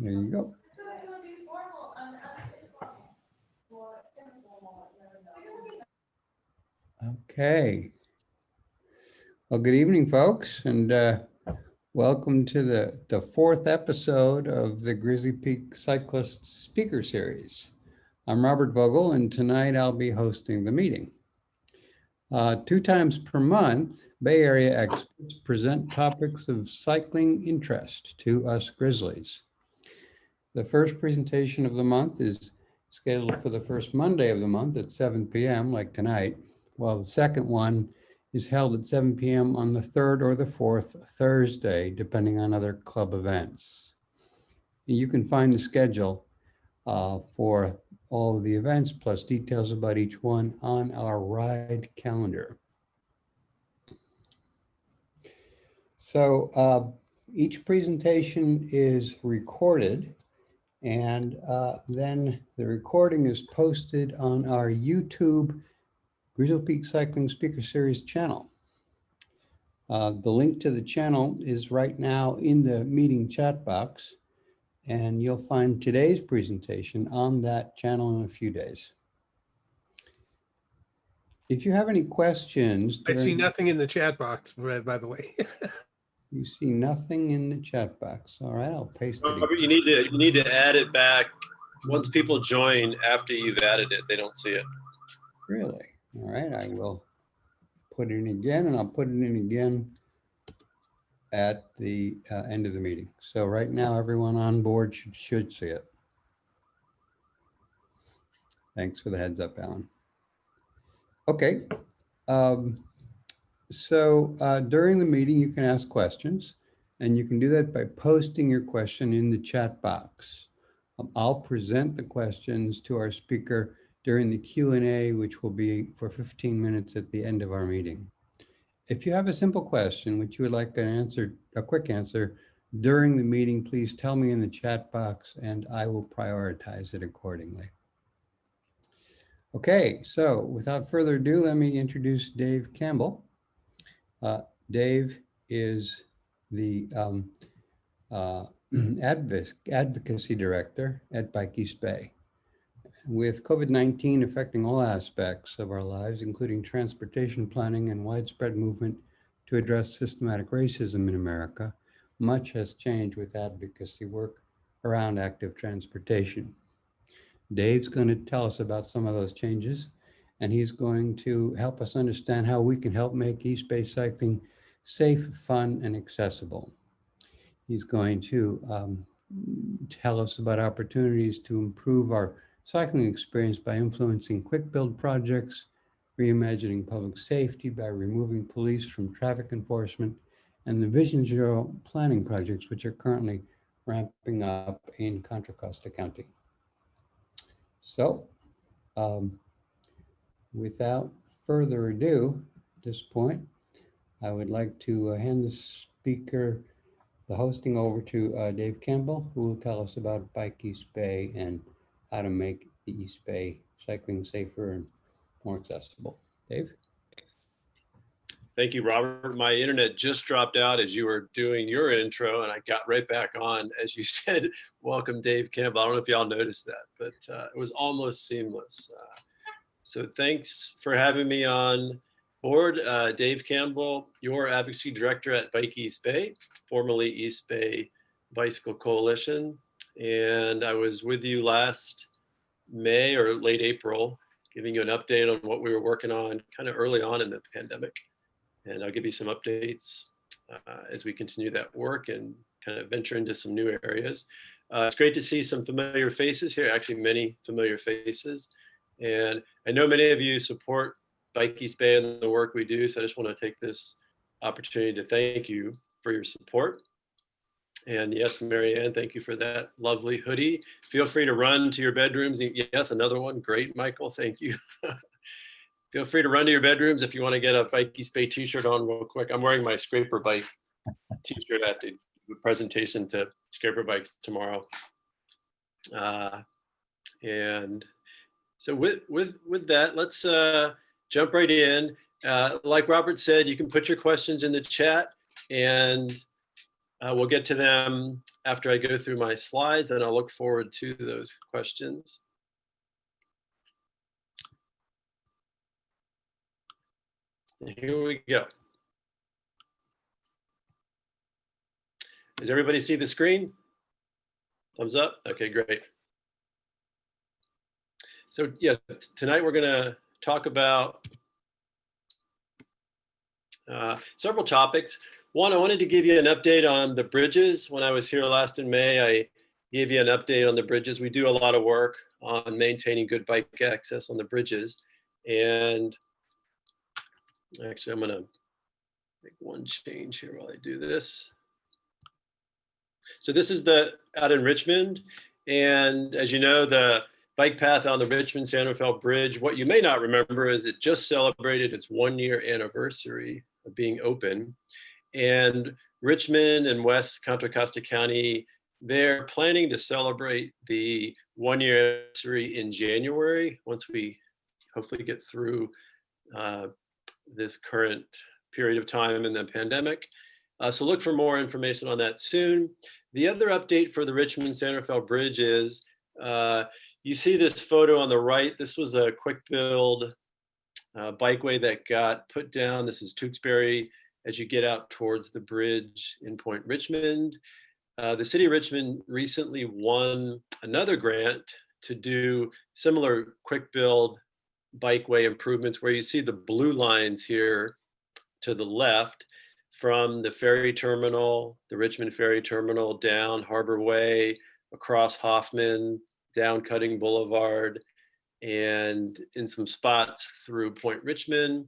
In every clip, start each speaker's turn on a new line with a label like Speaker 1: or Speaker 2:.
Speaker 1: There you go. Okay. Well, good evening, folks, and welcome to the fourth episode of the Grizzly Peak Cyclist Speaker Series. I'm Robert Vogel, and tonight I'll be hosting the meeting. 2 times per month, Bay Area experts present topics of cycling interest to us Grizzlies. The first presentation of the month is scheduled for the first Monday of the month at 7 p.m. like tonight, while the second one is held at 7 p.m. on the third or the fourth Thursday, depending on other club events. You can find the schedule for all of the events, plus details about each one on our ride calendar. So each presentation is recorded, and then the recording is posted on our YouTube Grizzly Peak Cycling Speaker Series channel. The link to the channel is right now in the meeting chat box, and you'll find today's presentation on that channel in a few days. If you have any questions.
Speaker 2: I see nothing in the chat box, by the way.
Speaker 1: You see nothing in the chat box. All right, I'll paste it.
Speaker 3: Robert, you need to add it back. Once people join after you've added it, they don't see it.
Speaker 1: Really? All right, I will put it in again, and I'll put it in again at the end of the meeting. So right now, everyone on board should see it. Thanks for the heads up, Alan. Okay. During the meeting, you can ask questions, and you can do that by posting your question in the chat box. I'll present the questions to our speaker during the Q&A, which will be for 15 minutes at the end of our meeting. If you have a simple question which you would like an answer, a quick answer during the meeting, please tell me in the chat box and I will prioritize it accordingly. Okay, so without further ado, let me introduce Dave Campbell. Dave is the advocacy director at Bike East Bay. With COVID-19 affecting all aspects of our lives, including transportation planning and widespread movement to address systematic racism in America, much has changed with advocacy work around active transportation. Dave's going to tell us about some of those changes, and he's going to help us understand how we can help make East Bay cycling safe, fun, and accessible. He's going to tell us about opportunities to improve our cycling experience by influencing quick build projects, reimagining public safety by removing police from traffic enforcement, and the Vision Zero planning projects, which are currently ramping up in Contra Costa County. So without further ado, at this point, I would like to hand the hosting over to Dave Campbell, who will tell us about Bike East Bay and how to make the East Bay cycling safer and more accessible. Dave?
Speaker 3: Thank you, Robert. My internet just dropped out as you were doing your intro, and I got right back on as you said, welcome, Dave Campbell. I don't know if y'all noticed that, but it was almost seamless. So thanks for having me on board. Dave Campbell, your advocacy director at Bike East Bay, formerly East Bay Bicycle Coalition. And I was with you last May or late April, giving you an update on what we were working on kind of early on in the pandemic. And I'll give you some updates as we continue that work and kind of venture into some new areas. It's great to see some familiar faces here, actually many familiar faces. And I know many of you support Bike East Bay and the work we do, so I just want to take this opportunity to thank you for your support. And yes, Marianne, thank you for that lovely hoodie. Feel free to run to your bedrooms. Yes, another one. Great, Michael. Thank you. Feel free to run to your bedrooms if you want to get a Bike East Bay t-shirt on real quick. I'm wearing my Scraper Bike t-shirt at the presentation to Scraper Bikes tomorrow. And so with that, let's jump right in. Like Robert said, you can put your questions in the chat and we'll get to them after I go through my slides, and I'll look forward to those questions. And here we go. Does everybody see the screen? Thumbs up? Okay, great. So yeah, tonight we're gonna talk about several topics. One, I wanted to give you an update on the bridges. When I was here last in May, I gave you an update on the bridges. We do a lot of work on maintaining good bike access on the bridges. And actually, I'm gonna make one change here while I do this. So this is out in Richmond. And as you know, the bike path on the Richmond-San Rafael Bridge, what you may not remember is it just celebrated its 1-year anniversary of being open. And Richmond and West Contra Costa County, they're planning to celebrate the 1-year anniversary in January, once we hopefully get through this current period of time in the pandemic. So look for more information on that soon. The other update for the Richmond-San Rafael Bridge is, you see this photo on the right. This was a quick build bikeway that got put down. This is Tewksbury as you get out towards the bridge in Point Richmond. The city of Richmond recently won another grant to do similar quick build bikeway improvements, where you see the blue lines here to the left from the ferry terminal, the Richmond Ferry Terminal, down Harbor Way, across Hoffman, down Cutting Boulevard, and in some spots through Point Richmond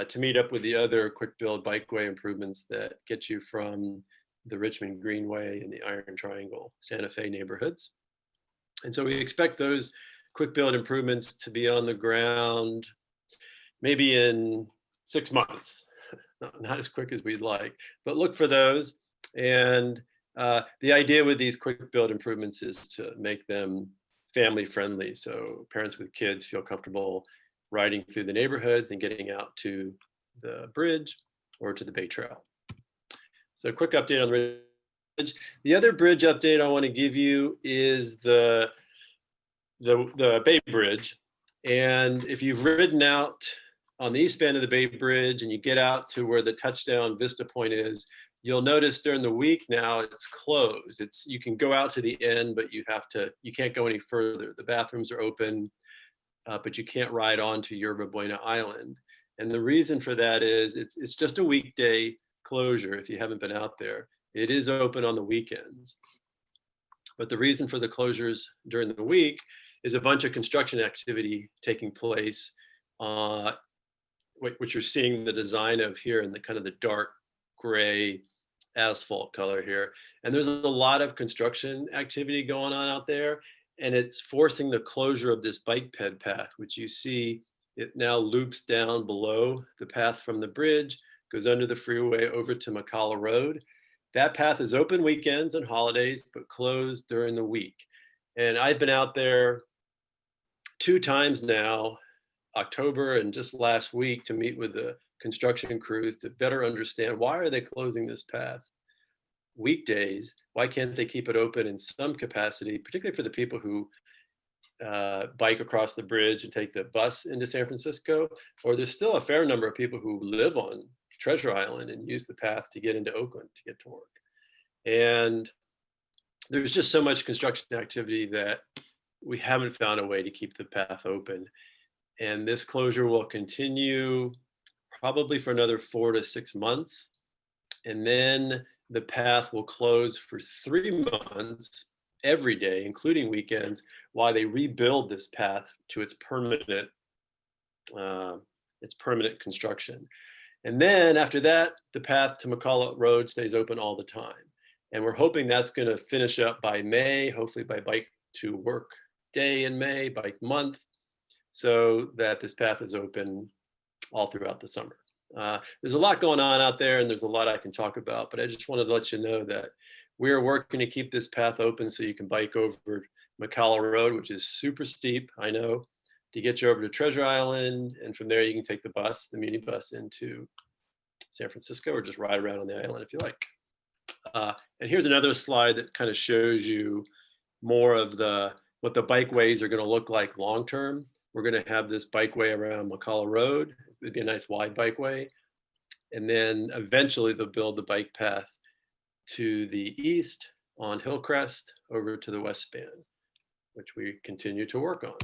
Speaker 3: to meet up with the other quick build bikeway improvements that get you from the Richmond Greenway and the Iron Triangle Santa Fe neighborhoods. And so we expect those quick build improvements to be on the ground maybe in 6 months. Not as quick as we'd like, but look for those. And the idea with these quick build improvements is to make them family friendly. So parents with kids feel comfortable riding through the neighborhoods and getting out to the bridge or to the Bay Trail. So a quick update on the bridge. The other bridge update I want to give you is the Bay Bridge. And if you've ridden out on the east span of the Bay Bridge and you get out to where the touchdown vista point is, you'll notice during the week now it's closed. You can go out to the end, but you can't go any further. The bathrooms are open, but you can't ride on to Yerba Buena Island. And the reason for that is it's just a weekday closure if you haven't been out there. It is open on the weekends. But the reason for the closures during the week is a bunch of construction activity taking place, which you're seeing the design of here in the kind of the dark gray asphalt color here. And there's a lot of construction activity going on out there, and it's forcing the closure of this bike ped path, which you see it now loops down below the path from the bridge, goes under the freeway over to McCalla Road. That path is open weekends and holidays, but closed during the week. And I've been out there 2 times now, October and just last week, to meet with the construction crews to better understand why are they closing this path weekdays? Why can't they keep it open in some capacity, particularly for the people who bike across the bridge and take the bus into San Francisco? Or there's still a fair number of people who live on Treasure Island and use the path to get into Oakland to get to work. And there's just so much construction activity that we haven't found a way to keep the path open. And this closure will continue probably for another 4 to 6 months. And then the path will close for 3 months every day, including weekends, while they rebuild this path to its permanent construction. And then after that, the path to McCalla Road stays open all the time. And we're hoping that's going to finish up by May, hopefully by Bike to Work Day in May, Bike Month, so that this path is open all throughout the summer. There's a lot going on out there, and there's a lot I can talk about, but I just wanted to let you know that we're working to keep this path open so you can bike over McCalla Road, which is super steep, I know, to get you over to Treasure Island. And from there, you can take the bus, the muni bus, into San Francisco, or just ride around on the island if you like. And here's another slide that kind of shows you more of what the bikeways are going to look like long term. We're going to have this bikeway around McCullough Road. It would be a nice wide bikeway. And then eventually they'll build the bike path to the east on Hillcrest over to the west span, which we continue to work on.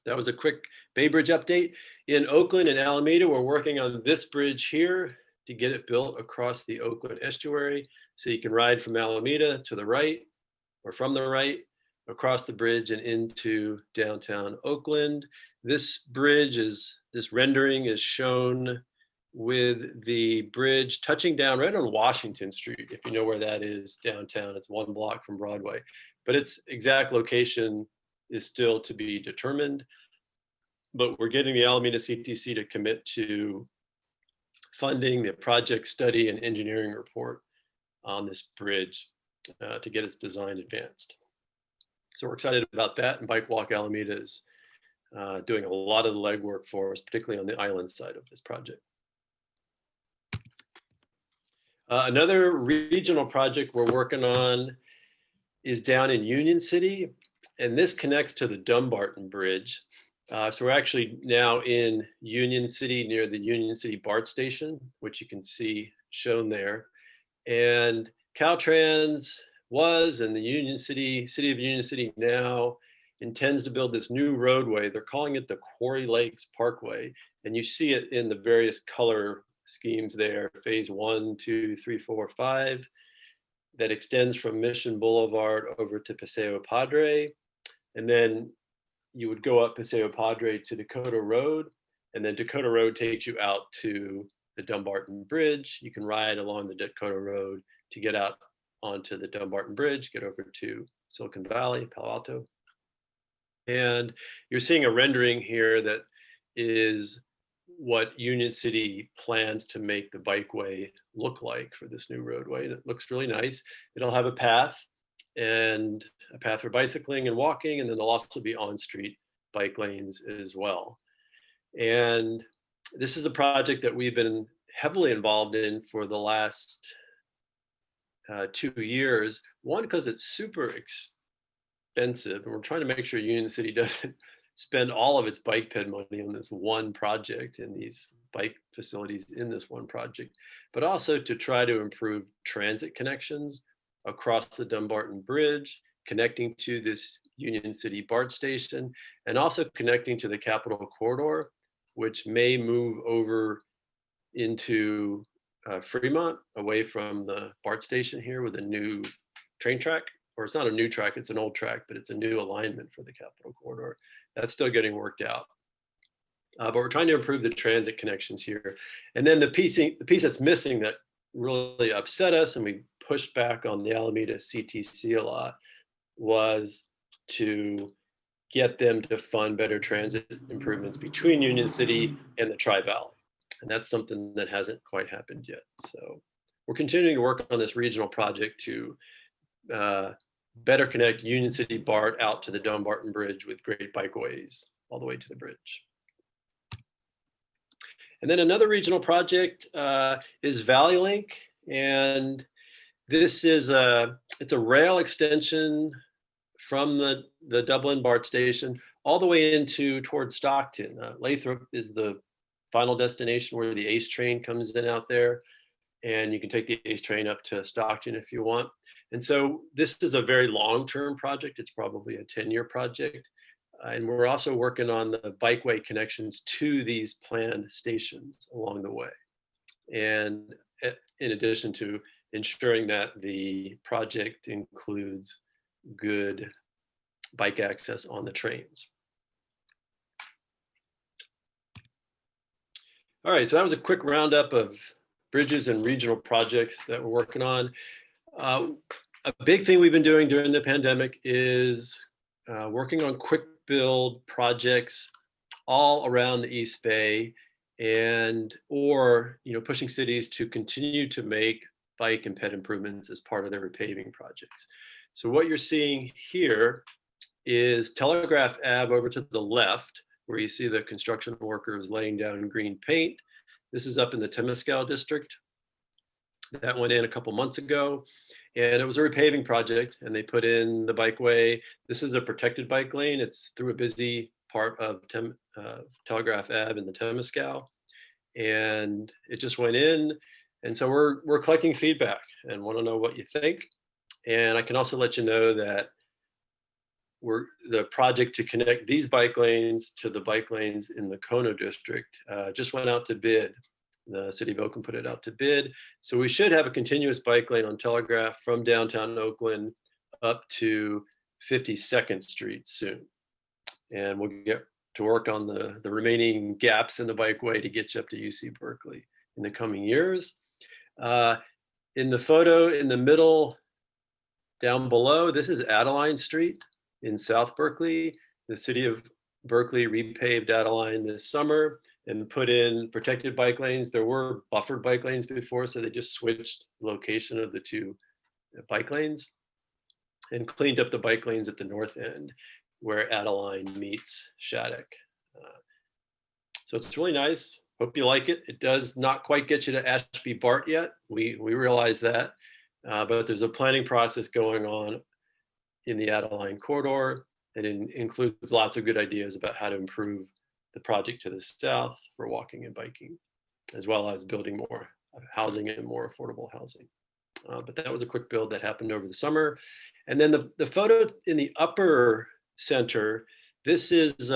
Speaker 3: That was a quick Bay Bridge update. In Oakland and Alameda, we're working on this bridge here to get it built across the Oakland estuary. So you can ride from Alameda to the right, or from the right, across the bridge and into downtown Oakland. This rendering is shown with the bridge touching down right on Washington Street, if you know where that is downtown. It's 1 block from Broadway, but its exact location is still to be determined. But we're getting the Alameda CTC to commit to funding the project study and engineering report on this bridge to get its design advanced. So we're excited about that, and Bike Walk Alameda is doing a lot of the legwork for us, particularly on the island side of this project. Another regional project we're working on is down in Union City, and this connects to the Dumbarton Bridge. So we're actually now in Union City near the Union City BART station, which you can see shown there. And Caltrans was, and the City of Union City now intends to build this new roadway. They're calling it the Quarry Lakes Parkway. And you see it in the various color schemes there, phase 1, 2, 3, 4, 5, that extends from Mission Boulevard over to Paseo Padre. And then you would go up Paseo Padre to Dakota Road, and then Dakota Road takes you out to the Dumbarton Bridge. You can ride along the Dakota Road to get out onto the Dumbarton Bridge, get over to Silicon Valley, Palo Alto. And you're seeing a rendering here that is what Union City plans to make the bikeway look like for this new roadway. And it looks really nice. It'll have a path, and a path for bicycling and walking, and then there'll also be on-street bike lanes as well. And this is a project that we've been heavily involved in for the last 2 years. One, because it's super expensive, and we're trying to make sure Union City doesn't spend all of its bike ped money on this one project and these bike facilities in this one project, but also to try to improve transit connections across the Dumbarton Bridge, connecting to this Union City BART station, and also connecting to the Capitol Corridor, which may move over into Fremont, away from the BART station here with a new train track. Or it's not a new track, it's an old track, but it's a new alignment for the Capitol Corridor. That's still getting worked out. But we're trying to improve the transit connections here. And then the piece that's missing that really upset us, and we pushed back on the Alameda CTC a lot, was to get them to fund better transit improvements between Union City and the Tri-Valley. And that's something that hasn't quite happened yet. So we're continuing to work on this regional project to better connect Union City BART out to the Dumbarton Bridge with great bikeways all the way to the bridge. And then another regional project is Valley Link, and this is it's a rail extension from the Dublin BART station all the way into towards Stockton. Lathrop is the final destination where the ACE train comes in out there, and you can take the ACE train up to Stockton if you want. And so this is a very long-term project. It's probably a 10-year project. And we're also working on the bikeway connections to these planned stations along the way. And in addition to ensuring that the project includes good bike access on the trains. All right, so that was a quick roundup of bridges and regional projects that we're working on. A big thing we've been doing during the pandemic is working on quick build projects all around the East Bay, or pushing cities to continue to make bike and ped improvements as part of their repaving projects. So what you're seeing here is Telegraph Ave over to the left, where you see the construction workers laying down green paint. This is up in the Temescal district. That went in a couple months ago, and it was a repaving project, and they put in the bikeway. This is a protected bike lane. It's through a busy part of Telegraph Ave in the Temescal, and it just went in. And so we're collecting feedback and want to know what you think. And I can also let you know that the project to connect these bike lanes to the bike lanes in the Kono district just went out to bid. The city of Oakland put it out to bid. So we should have a continuous bike lane on Telegraph from downtown Oakland up to 52nd Street soon. And we'll get to work on the remaining gaps in the bikeway to get you up to UC Berkeley in the coming years. In the photo in the middle down below, this is Adeline Street in South Berkeley. The city of Berkeley repaved Adeline this summer and put in protected bike lanes. There were buffered bike lanes before, so they just switched the location of the two bike lanes and cleaned up the bike lanes at the north end where Adeline meets Shattuck. So it's really nice. Hope you like it. It does not quite get you to Ashby Bart yet. We realize that, but there's a planning process going on in the Adeline corridor, and it includes lots of good ideas about how to improve the project to the south for walking and biking, as well as building more housing and more affordable housing. But that was a quick build that happened over the summer. And then the photo in the upper center, this is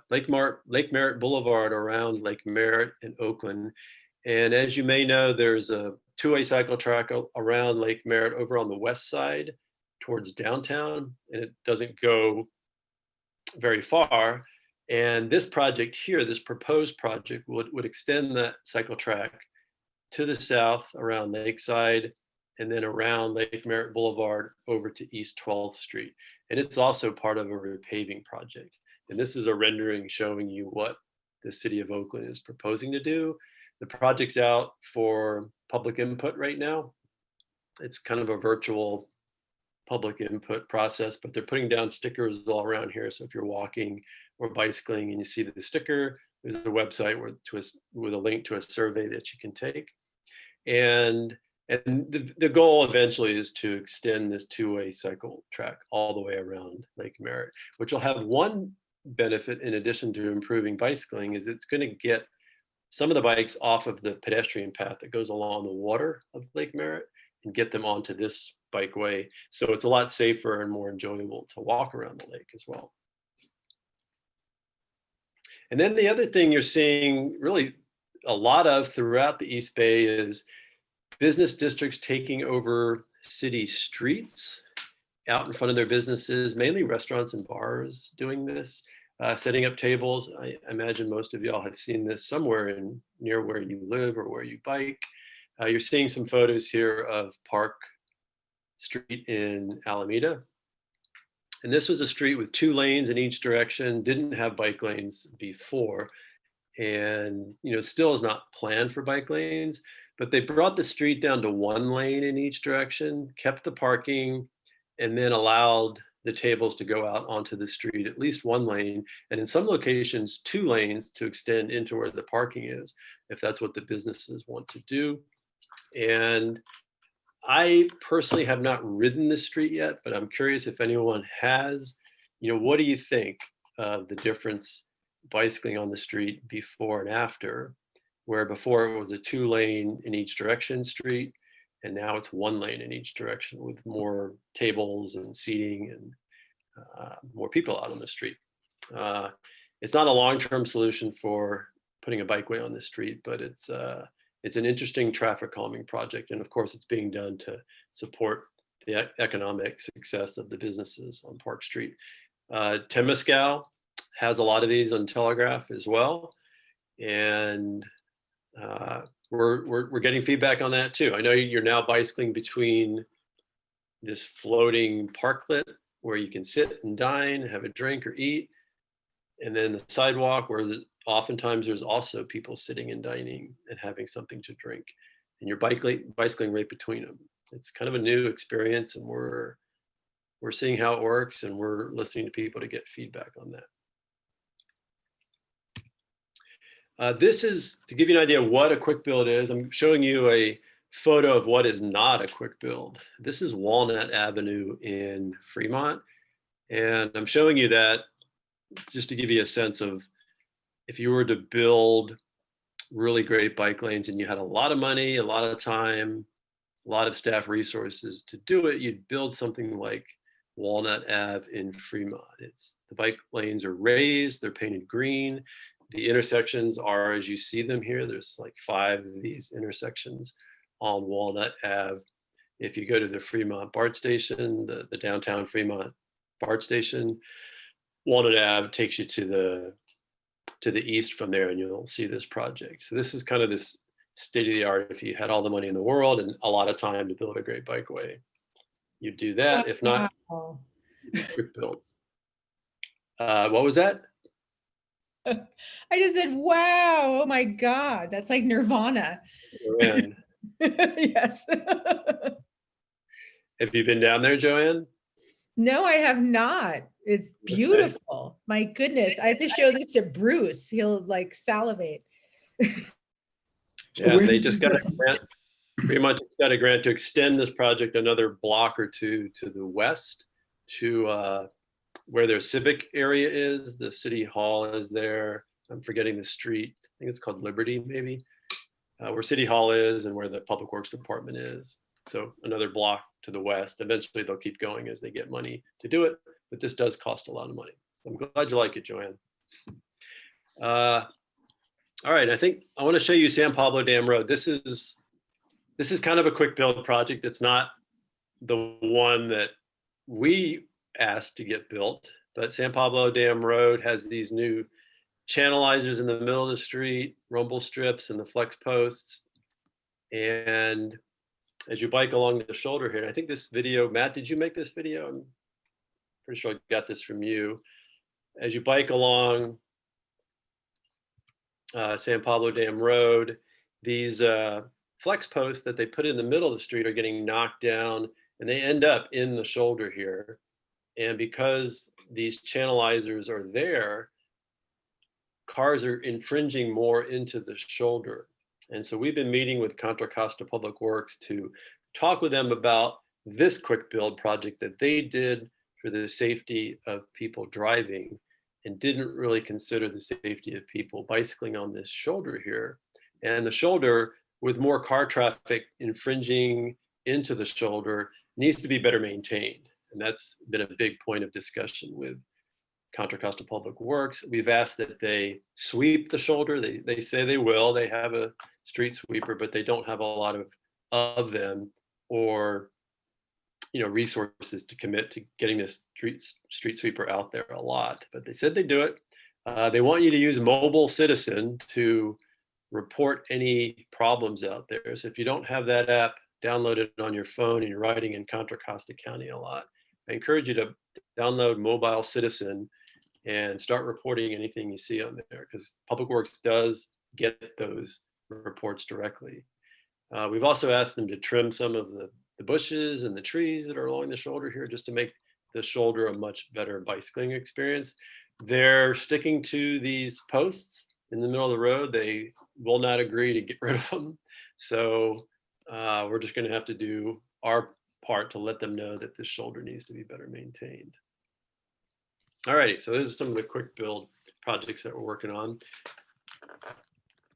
Speaker 3: Lake Merritt Boulevard around Lake Merritt in Oakland. And as you may know, there's a two-way cycle track around Lake Merritt over on the west side towards downtown, and it doesn't go very far. And this project here, this proposed project would extend that cycle track to the south around Lakeside and then around Lake Merritt Boulevard over to East 12th Street. And it's also part of a repaving project. And this is a rendering showing you what the city of Oakland is proposing to do. The project's out for public input right now. It's kind of a virtual public input process, but they're putting down stickers all around here. So if you're walking or bicycling and you see the sticker, there's a website with a link to a survey that you can take. And the goal eventually is to extend this two-way cycle track all the way around Lake Merritt, which will have one benefit in addition to improving bicycling, is it's going to get some of the bikes off of the pedestrian path that goes along the water of Lake Merritt and get them onto this bikeway. So it's a lot safer and more enjoyable to walk around the lake as well. And then the other thing you're seeing really a lot of throughout the East Bay is business districts taking over city streets out in front of their businesses, mainly restaurants and bars doing this, setting up tables. I imagine most of y'all have seen this somewhere near where you live or where you bike. You're seeing some photos here of Park Street in Alameda. And this was a street with 2 lanes in each direction, didn't have bike lanes before, and still is not planned for bike lanes, but they brought the street down to 1 lane in each direction, kept the parking, and then allowed the tables to go out onto the street, at least 1 lane, and in some locations, 2 lanes to extend into where the parking is, if that's what the businesses want to do. And I personally have not ridden this street yet, but I'm curious if anyone has. What do you think of the difference bicycling on the street before and after, where before it was a 2 lane in each direction street, and now it's 1 lane in each direction with more tables and seating and more people out on the street. It's not a long-term solution for putting a bikeway on the street, but it's an interesting traffic calming project. And of course, it's being done to support the economic success of the businesses on Park Street. Temescal has a lot of these on Telegraph as well. And we're getting feedback on that too. I know you're now bicycling between this floating parklet where you can sit and dine, have a drink or eat, and then the sidewalk where oftentimes there's also people sitting and dining and having something to drink, and you're bicycling right between them. It's kind of a new experience, and we're seeing how it works, and we're listening to people to get feedback on that. This is to give you an idea of what a quick build is. I'm showing you a photo of what is not a quick build. This is Walnut Avenue in Fremont. And I'm showing you that just to give you a sense of if you were to build really great bike lanes and you had a lot of money, a lot of time, a lot of staff resources to do it, you'd build something like Walnut Ave in Fremont. The bike lanes are raised, they're painted green. The intersections are as you see them here. There's like 5 of these intersections on Walnut Ave. If you go to the Fremont BART station, the downtown Fremont BART station, Walnut Ave takes you to the east from there, and you'll see this project. So this is kind of this state of the art. If you had all the money in the world and a lot of time to build a great bikeway, you'd do that. If not, quick builds. What was that?
Speaker 4: I just said, wow, oh my God, that's like Nirvana.
Speaker 3: Joanne,
Speaker 4: Yes.
Speaker 3: have you been down there, Joanne?
Speaker 4: No, I have not. It's beautiful. My goodness. I have to show this to Bruce. He'll like salivate.
Speaker 3: Yeah, they just got a grant. Fremont just got a grant to extend this project another block or two to the west to where their civic area is. The city hall is there. I'm forgetting the street. I think it's called Liberty, maybe, where city hall is and where the public works department is. So another block to the west. Eventually they'll keep going as they get money to do it, but this does cost a lot of money. I'm glad you like it, Joanne. All right, I think I want to show you San Pablo Dam Road. This is kind of a quick build project. It's not the one that we asked to get built, but San Pablo Dam Road has these new channelizers in the middle of the street, rumble strips and the flex posts. And as you bike along the shoulder here, I think this video, Matt, did you make this video? I'm pretty sure I got this from you. As you bike along San Pablo Dam Road, these flex posts that they put in the middle of the street are getting knocked down and they end up in the shoulder here. And because these channelizers are there, cars are infringing more into the shoulder. And so we've been meeting with Contra Costa Public Works to talk with them about this quick build project that they did for the safety of people driving and didn't really consider the safety of people bicycling on this shoulder here. And the shoulder, with more car traffic infringing into the shoulder, needs to be better maintained. And that's been a big point of discussion with Contra Costa Public Works. We've asked that they sweep the shoulder. They say they will. They have a street sweeper, but they don't have a lot of them or resources to commit to getting this street sweeper out there a lot. But they said they do it. They want you to use Mobile Citizen to report any problems out there. So if you don't have that app, download it on your phone and you're riding in Contra Costa County a lot, I encourage you to download Mobile Citizen and start reporting anything you see on there, because Public Works does get those reports directly. We've also asked them to trim some of the bushes and the trees that are along the shoulder here just to make the shoulder a much better bicycling experience. They're sticking to these posts in the middle of the road. They will not agree to get rid of them. So we're just going to have to do our part to let them know that this shoulder needs to be better maintained. All righty, so this is some of the quick build projects that we're working on.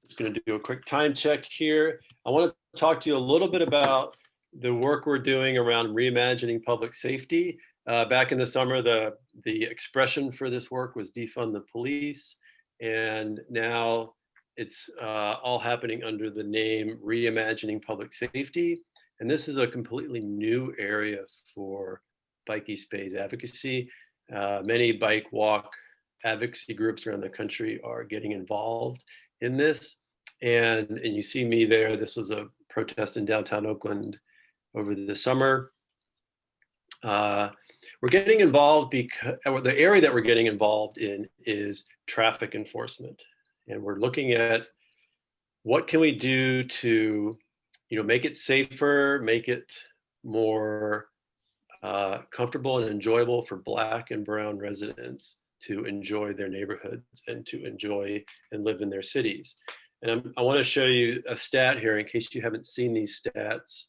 Speaker 3: Just going to do a quick time check here. I want to talk to you a little bit about the work we're doing around reimagining public safety. Back in the summer, the expression for this work was defund the police, and now it's all happening under the name Reimagining Public Safety. And this is a completely new area for bikey space advocacy. Many bike walk advocacy groups around the country are getting involved in this. And you see me there. This was a protest in downtown Oakland over the summer. We're getting involved because the area that we're getting involved in is traffic enforcement. And we're looking at what can we do to make it safer, make it more comfortable and enjoyable for Black and Brown residents to enjoy their neighborhoods and to enjoy and live in their cities. And I want to show you a stat here in case you haven't seen these stats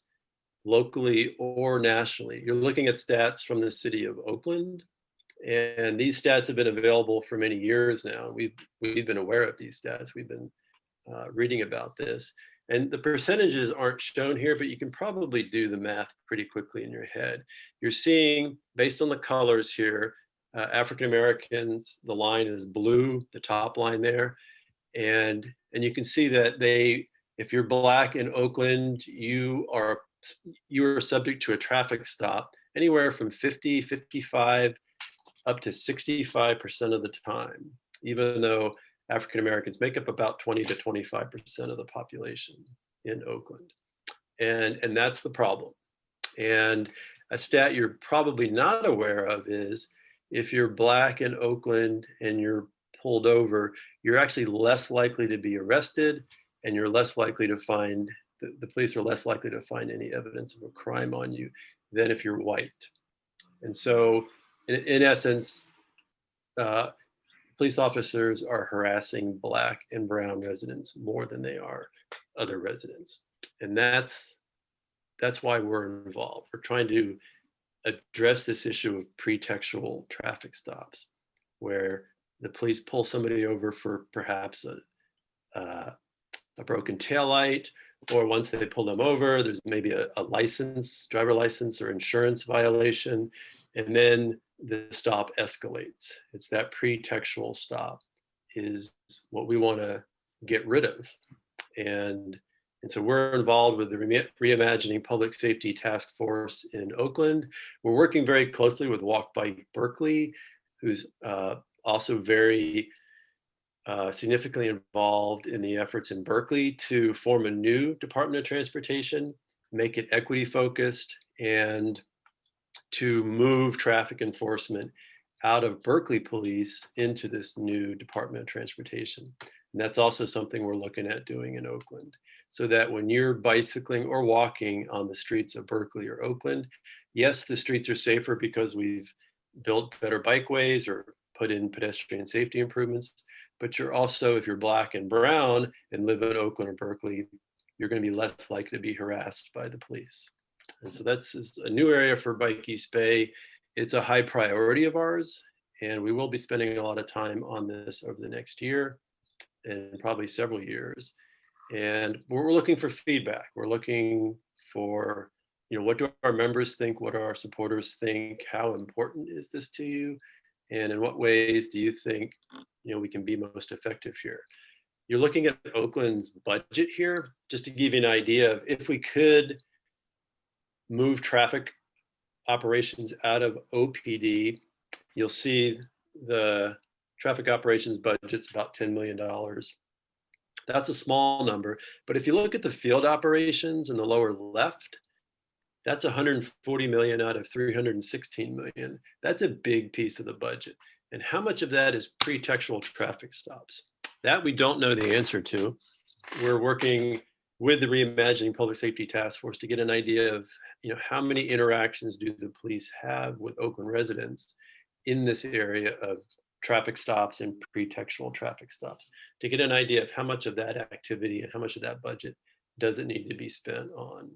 Speaker 3: locally or nationally. You're looking at stats from the city of Oakland, and these stats have been available for many years now. We've been aware of these stats. We've been reading about this. And the percentages aren't shown here, but you can probably do the math pretty quickly in your head. You're seeing, based on the colors here, African Americans, the line is blue, the top line there. And you can see that if you're Black in Oakland, you are subject to a traffic stop anywhere from 50, 55, up to 65% of the time, even though African Americans make up about 20 to 25% of the population in Oakland. And that's the problem. And a stat you're probably not aware of is if you're Black in Oakland and you're pulled over, you're actually less likely to be arrested, and you're less likely to find, the police are less likely to find any evidence of a crime on you than if you're white. And so in essence, police officers are harassing Black and brown residents more than they are other residents. And that's why we're involved. We're trying to address this issue of pretextual traffic stops, where the police pull somebody over for perhaps a broken taillight, or once they pull them over, there's maybe a driver license or insurance violation, and then the stop escalates. It's that pretextual stop is what we want to get rid of. And so we're involved with the Reimagining Public Safety Task Force in Oakland. We're working very closely with Walk Bike Berkeley, who's also very significantly involved in the efforts in Berkeley to form a new Department of Transportation, make it equity focused, and to move traffic enforcement out of Berkeley Police into this new Department of Transportation. And that's also something we're looking at doing in Oakland, so that when you're bicycling or walking on the streets of Berkeley or Oakland, yes, the streets are safer because we've built better bikeways or put in pedestrian safety improvements, but you're also, if you're Black and brown and live in Oakland or Berkeley, you're going to be less likely to be harassed by the police. And so that's a new area for Bike East Bay. It's a high priority of ours, and we will be spending a lot of time on this over the next year and probably several years. And we're looking for feedback. We're looking for, what do our members think? What do our supporters think? How important is this to you? And in what ways do you think, we can be most effective here? You're looking at Oakland's budget here, just to give you an idea of if we could move traffic operations out of OPD, you'll see the traffic operations budget's about $10 million. That's a small number, but if you look at the field operations in the lower left, that's 140 million out of 316 million. That's a big piece of the budget. And how much of that is pretextual traffic stops? That we don't know the answer to. We're working with the Reimagining Public Safety Task Force to get an idea of, how many interactions do the police have with Oakland residents in this area of traffic stops and pretextual traffic stops, to get an idea of how much of that activity and how much of that budget doesn't need to be spent on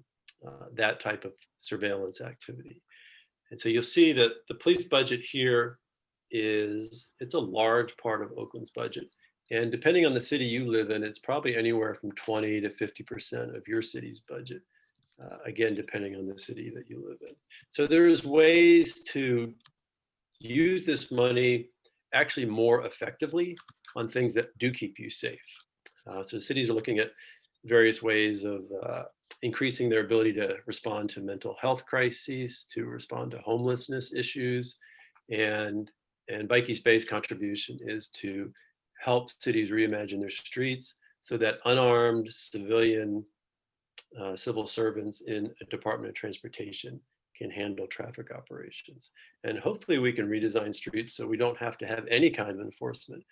Speaker 3: that type of surveillance activity. And so you'll see that the police budget here it's a large part of Oakland's budget. And depending on the city you live in, it's probably anywhere from 20 to 50% of your city's budget. Again, depending on the city that you live in. So there's ways to use this money actually more effectively on things that do keep you safe. So cities are looking at various ways of increasing their ability to respond to mental health crises, to respond to homelessness issues. And Bike East Bay's contribution is to help cities reimagine their streets so that unarmed civilian civil servants in a Department of Transportation can handle traffic operations. And hopefully we can redesign streets so we don't have to have any kind of enforcement.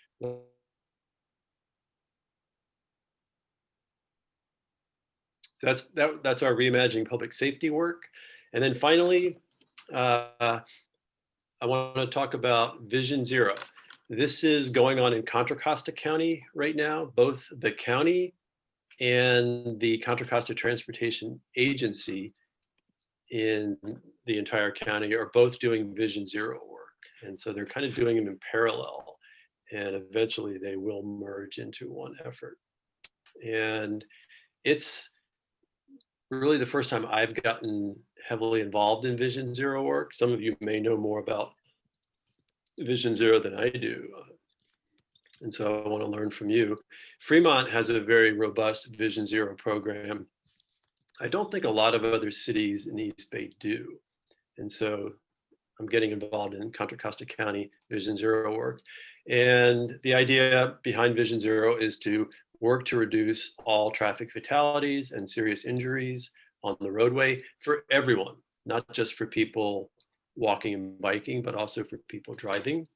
Speaker 3: That's our Reimagining Public Safety work. And then finally, I want to talk about Vision Zero. This is going on in Contra Costa County right now. Both the county and the Contra Costa Transportation Agency in the entire county are both doing Vision Zero work. And so they're kind of doing them in parallel, and eventually they will merge into one effort. And it's really the first time I've gotten heavily involved in Vision Zero work. Some of you may know more about Vision Zero than I do. And so I want to learn from you. Fremont has a very robust Vision Zero program. I don't think a lot of other cities in the East Bay do. And so I'm getting involved in Contra Costa County Vision Zero work. And the idea behind Vision Zero is to work to reduce all traffic fatalities and serious injuries on the roadway for everyone, not just for people walking and biking, but also for people driving.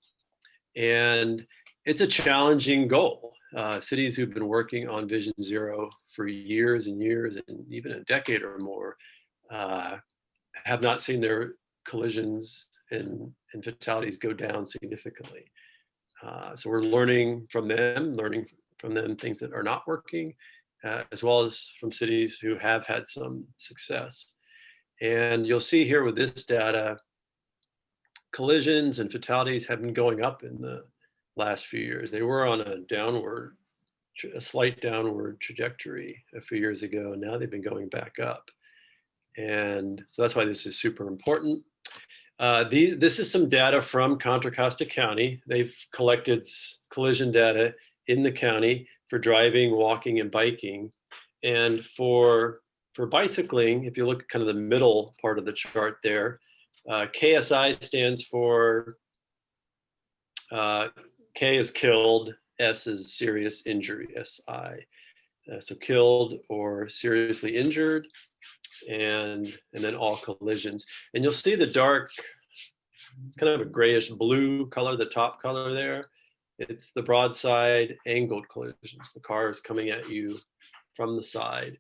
Speaker 3: And it's a challenging goal. Cities who've been working on Vision Zero for years and years, and even a decade or more, have not seen their collisions and fatalities go down significantly. So we're learning from them things that are not working, as well as from cities who have had some success. And you'll see here with this data, collisions and fatalities have been going up in the last few years. They were on a slight downward trajectory a few years ago, and now they've been going back up. And so that's why this is super important. This is some data from Contra Costa County. They've collected collision data in the county for driving, walking, and biking. And for bicycling, if you look at kind of the middle part of the chart there, KSI stands for, K is killed, S is serious injury, SI. So killed or seriously injured, and then all collisions. And you'll see the dark, it's kind of a grayish blue color, the top color there. It's the broadside angled collisions. The car is coming at you from the side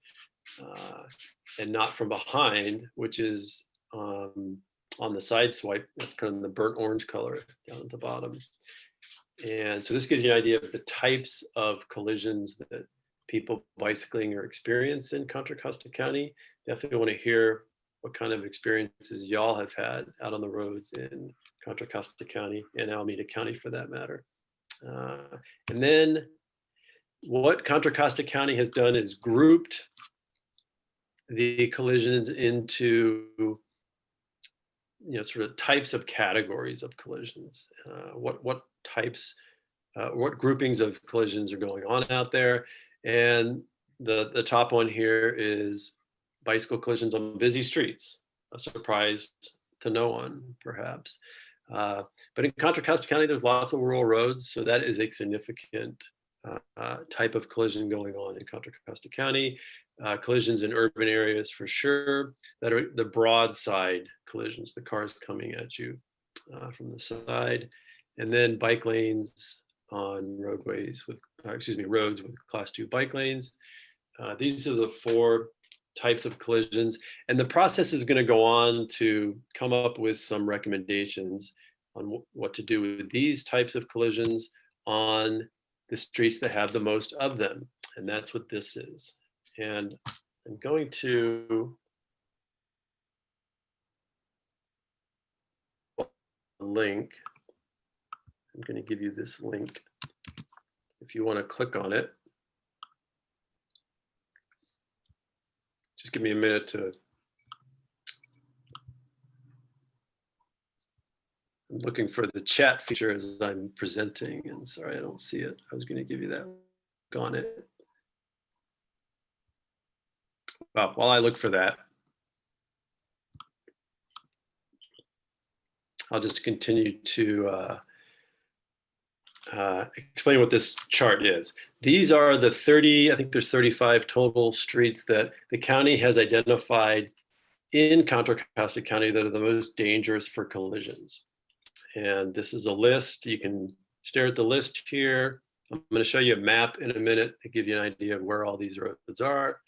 Speaker 3: and not from behind, which is on the side swipe. That's kind of the burnt orange color down at the bottom. And so this gives you an idea of the types of collisions that people bicycling are experiencing in Contra Costa County. Definitely want to hear what kind of experiences y'all have had out on the roads in Contra Costa County and Alameda County for that matter. And then what Contra Costa County has done is grouped the collisions into sort of types of categories of collisions. What types, what groupings of collisions are going on out there. And the top one here is bicycle collisions on busy streets, a surprise to no one, perhaps. But in Contra Costa County, there's lots of rural roads, so that is a significant type of collision going on in Contra Costa County. Collisions in urban areas for sure, that are the broadside collisions, the cars coming at you from the side. And then bike lanes on roads with class 2 bike lanes. These are the 4 types of collisions. And the process is going to go on to come up with some recommendations on what to do with these types of collisions on the streets that have the most of them. And that's what this is. And I'm going to link. I'm going to give you this link if you want to click on it. Just give me a minute to. I'm looking for the chat feature as I'm presenting, and sorry, I don't see it. I was going to give you that link on it. Well, while I look for that, I'll just continue to explain what this chart is. These are the 30, I think there's 35 total streets that the county has identified in Contra Costa County that are the most dangerous for collisions. And this is a list. You can stare at the list here. I'm going to show you a map in a minute to give you an idea of where all these roads are.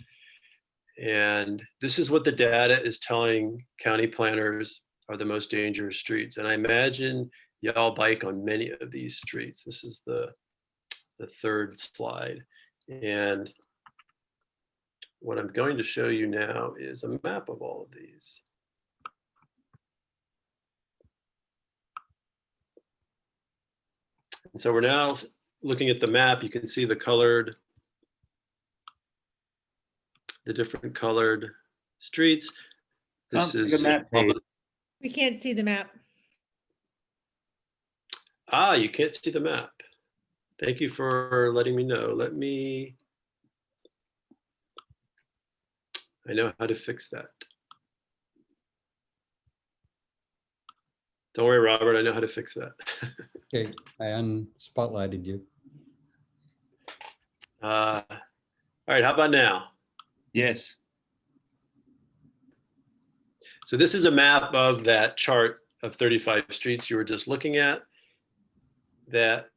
Speaker 3: And this is what the data is telling county planners are the most dangerous streets. And I imagine y'all bike on many of these streets. This is the third slide. And what I'm going to show you now is a map of all of these. And so we're now looking at the map. You can see the different colored streets. This is
Speaker 4: We can't see the map.
Speaker 3: you can't see the map. Thank you for letting me know. I know how to fix that. Don't worry, Robert, I know how to fix that.
Speaker 1: Okay, I unspotlighted you.
Speaker 3: All right, how about now?
Speaker 5: Yes.
Speaker 3: So this is a map of that chart of 35 streets you were just looking at that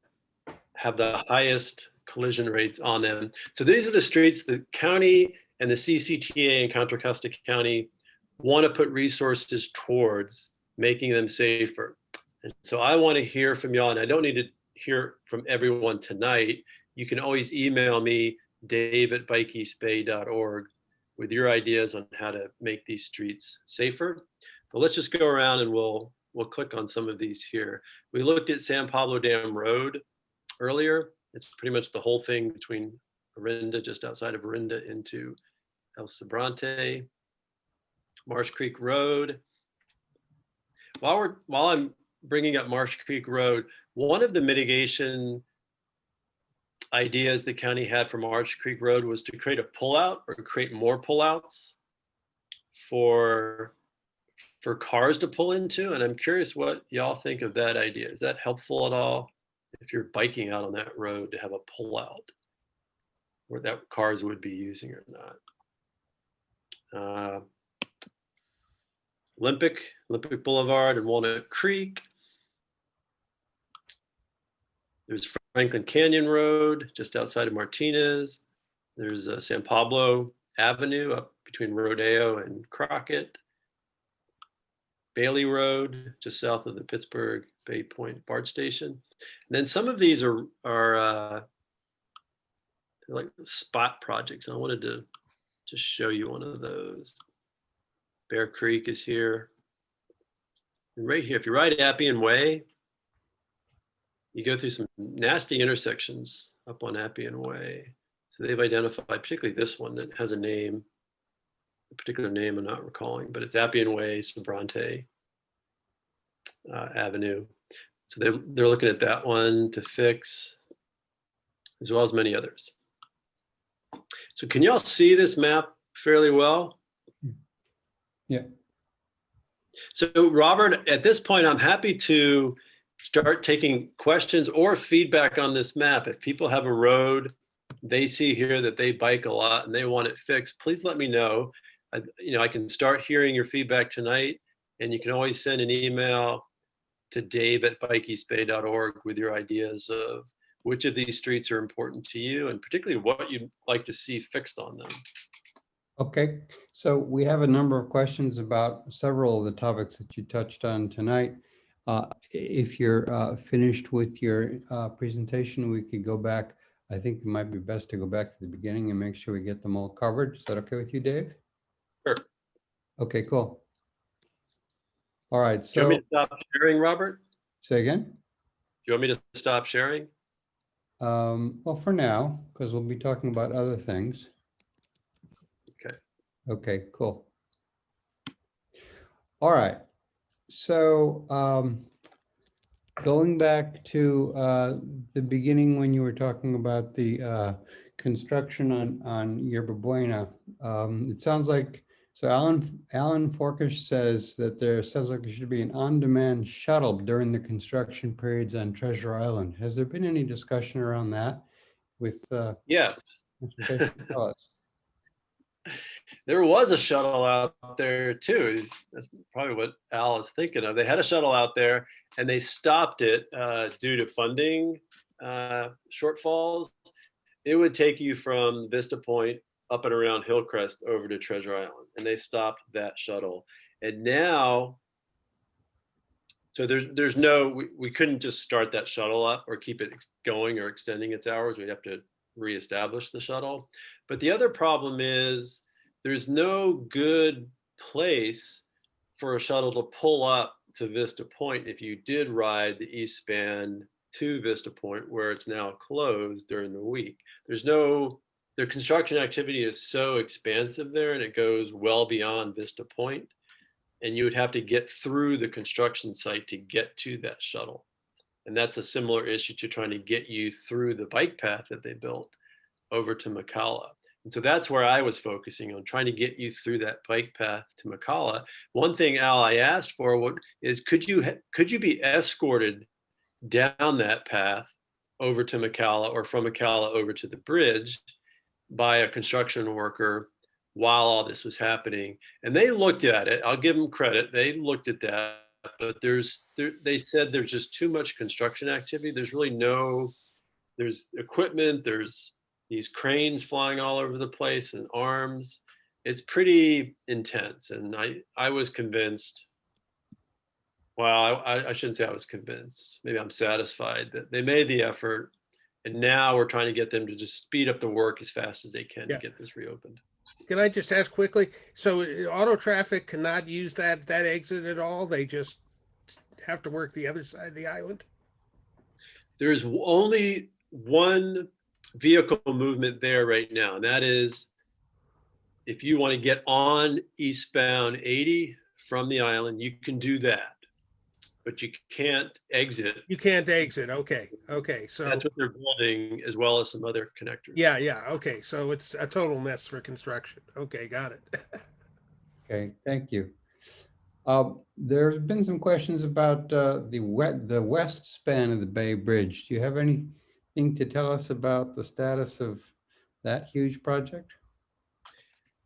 Speaker 3: have the highest collision rates on them. So these are the streets the county and the CCTA in Contra Costa County want to put resources towards making them safer. And so I want to hear from y'all, and I don't need to hear from everyone tonight. You can always email me, dave@bikeeastbay.org, with your ideas on how to make these streets safer. But let's just go around and we'll click on some of these here. We looked at San Pablo Dam Road earlier. It's pretty much the whole thing between Orinda, just outside of Orinda, into El Sobrante. Marsh Creek Road. While I'm bringing up Marsh Creek Road, one of the mitigation ideas the county had for Marsh Creek Road was to create a pullout or create more pullouts for cars to pull into. And I'm curious what y'all think of that idea. Is that helpful at all if you're biking out on that road to have a pullout where that cars would be using or not? Olympic Boulevard and Walnut Creek. There's Franklin Canyon Road, just outside of Martinez. There's San Pablo Avenue up between Rodeo and Crockett. Bailey Road, just south of the Pittsburgh Bay Point BART station. And then some of these are like spot projects. I wanted to just show you one of those. Bear Creek is here. And right here, if you ride Appian Way, you go through some nasty intersections up on Appian Way. So they've identified, particularly this one that has a name, a particular name I'm not recalling, but it's Appian Way, Sobrante Avenue. So they're looking at that one to fix, as well as many others. So can y'all see this map fairly well?
Speaker 1: Yeah.
Speaker 3: So Robert, at this point, I'm happy to start taking questions or feedback on this map. If people have a road they see here that they bike a lot and they want it fixed, please let me know. I can start hearing your feedback tonight, and you can always send an email to dave@bikeeastbay.org with your ideas of which of these streets are important to you and particularly what you'd like to see fixed on them.
Speaker 1: Okay, so we have a number of questions about several of the topics that you touched on tonight. If you're finished with your presentation, we could go back. I think it might be best to go back to the beginning and make sure we get them all covered. Is that okay with you, Dave?
Speaker 3: Sure.
Speaker 1: Okay, cool. All right,
Speaker 3: Do you want
Speaker 1: so
Speaker 3: me to stop sharing, Robert?
Speaker 1: say again?
Speaker 3: Do you want me to stop sharing?
Speaker 1: Well, for now, because we'll be talking about other things.
Speaker 3: Okay.
Speaker 1: Okay, cool. All right. So going back to the beginning when you were talking about the construction on Yerba Buena, it sounds like, so Alan Forkish says that there sounds like there should be an on-demand shuttle during the construction periods on Treasure Island. Has there been any discussion around that with
Speaker 3: Yes.
Speaker 1: tell us?
Speaker 3: There was a shuttle out there too. That's probably what Al is thinking of. They had a shuttle out there and they stopped it due to funding shortfalls. It would take you from Vista Point up and around Hillcrest over to Treasure Island, and they stopped that shuttle. And now, So there's no, we couldn't just start that shuttle up or keep it going or extending its hours. We'd have to reestablish the shuttle. But the other problem is there's no good place for a shuttle to pull up to Vista Point if you did ride the east span to Vista Point, where it's now closed during the week. Their construction activity is so expansive there, and it goes well beyond Vista Point, and you would have to get through the construction site to get to that shuttle. And that's a similar issue to trying to get you through the bike path that they built over to McCalla. And so that's where I was focusing on, trying to get you through that bike path to McCalla. One thing, Al, I asked for is could you be escorted down that path over to McCalla, or from McCalla over to the bridge by a construction worker while all this was happening? And they looked at it. I'll give them credit. They looked at that, but they said there's just too much construction activity. There's equipment, there's these cranes flying all over the place and arms. It's pretty intense. And I was convinced, well, I shouldn't say I was convinced. Maybe I'm satisfied that they made the effort, and now we're trying to get them to just speed up the work as fast as they can to get this reopened.
Speaker 2: Can I just ask quickly? So auto traffic cannot use that exit at all? They just have to work the other side of the island?
Speaker 3: There's only one vehicle movement there right now, and that is if you want to get on eastbound 80 from the island, you can do that, but you can't exit.
Speaker 2: You can't exit. Okay. So
Speaker 3: that's what they're building, as well as some other connectors.
Speaker 2: Yeah. Okay. So it's a total mess for construction. Okay. Got it.
Speaker 1: Okay, thank you. There's been some questions about the west span of the Bay Bridge. Do you have anything to tell us about the status of that huge project?